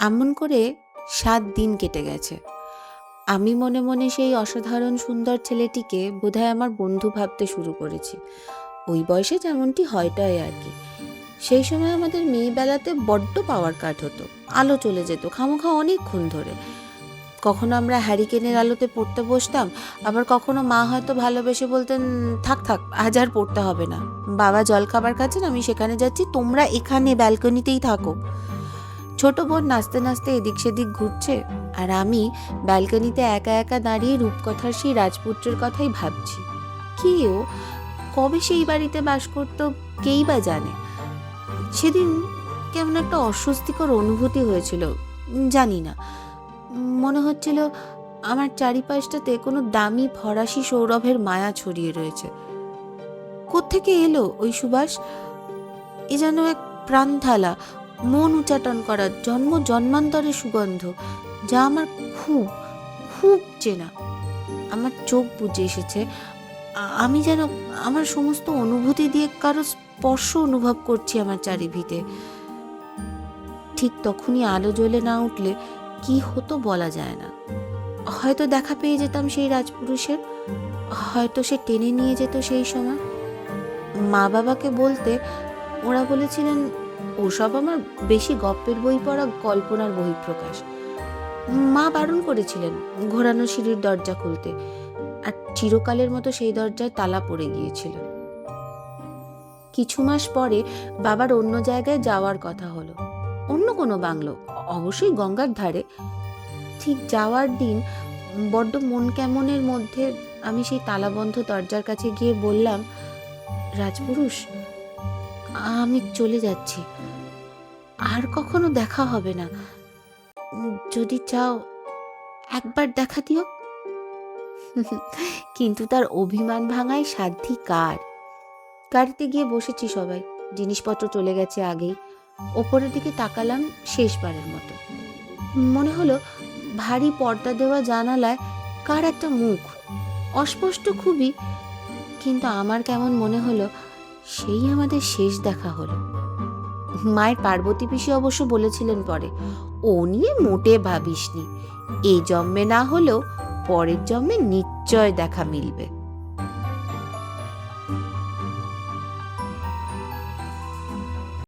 এমন করে ৭ দিন কেটে গেছে। আমি মনে মনে সেই অসাধারণ সুন্দর ছেলেটিকে বোধহয় আমার বন্ধু ভাবতে শুরু করেছি। ওই বয়সে যেমনটি হয়টাই আর কি। সেই সময় আমাদের মেয়েবেলাতে বড্ড পাওয়ার কাট হতো, আলো চলে যেত খামোখা অনেকক্ষণ ধরে। কখনো আমরা হ্যারিকেনের আলোতে পড়তে বসতাম, আবার কখনো মা হয়তো ভালোবেসে বলতেন, থাক থাক আজ আর পড়তে হবে না, বাবা জল খাবার খাচ্ছেন, আমি সেখানে যাচ্ছি, তোমরা এখানে ব্যালকনিতেই থাকো। ছোট বোন নাচতে নাচতে এদিক সেদিক ঘুরছে, আর আমি ব্যালকনিতে একা একা দাঁড়িয়ে রূপকথার সেই রাজপুত্রের কথাই ভাবছি। কি ও কবে সেই বাড়িতে বাস করতো কেই বা জানে। সেদিন কেমন একটা অস্বস্তিকর অনুভূতি হয়েছিল, জানি না। মনে হচ্ছিল আমার চারিপাশটাতে কোনো দামি ফরাসি সৌরভের মায়া ছড়িয়ে রয়েছে। কোত্থেকে এলো ওই সুবাস? এ যেন এক প্রাণথালা, মন উচাটন করা জন্ম জন্মান্তরের সুগন্ধ, যা আমার খুব খুব চেনা। আমার চোখ বুজে এসেছে। আমি যেন আমার সমস্ত অনুভূতি দিয়ে কারো স্পর্শ অনুভব করছি আমার চারিভিতে। ঠিক তখনই আলো জ্বলে না উঠলে কি হতো বলা যায় না। হয়তো দেখা পেয়ে যেতাম সেই রাজপুরুষের, হয়তো সে টেনে নিয়ে যেত সেই সময়। মা বাবাকে বলতে ওরা বলেছিলেন ওসব আমার বেশি গপ্পের বই পড়া কল্পনার বহিঃপ্রকাশ। মা বারণ করেছিলেন ঘোরানো সিঁড়ির দরজা খুলতে, আর চিরকালের মতো সেই দরজায় তালা পড়ে গিয়েছিল। কিছু মাস পরে বাবার অন্য জায়গায় যাওয়ার কথা হলো, অন্য কোনো বাংলো, অবশ্যই গঙ্গার ধারে। ঠিক যাওয়ার দিন বড্ড মন কেমনের মধ্যে আমি সেই তালাবন্ধ দরজার কাছে গিয়ে বললাম, রাজপুরুষ, আমি চলে যাচ্ছি, আর কখনো দেখা হবে না, যদি চাও একবার দেখা দিও। কিন্তু তার অভিমান ভাঙায় সাধ্যি কার? গাড়িতে গিয়ে বসেছি সবাই, জিনিসপত্র চলে গেছে আগেই। ওপরের দিকে তাকালাম শেষবারের মতো। মনে হলো ভারী পর্দা দেওয়া জানালায় কার একটা মুখ, অস্পষ্ট খুবই, কিন্তু আমার কেমন মনে হলো সেই আমাদের শেষ দেখা হলো। মায়ের পার্বতী পিসি অবশ্য বলেছিলেন পরে, ও নিয়ে মোটে ভাবিসনি, এই জন্মে না হলেও পরের জন্মে নিশ্চয় দেখা মিলবে।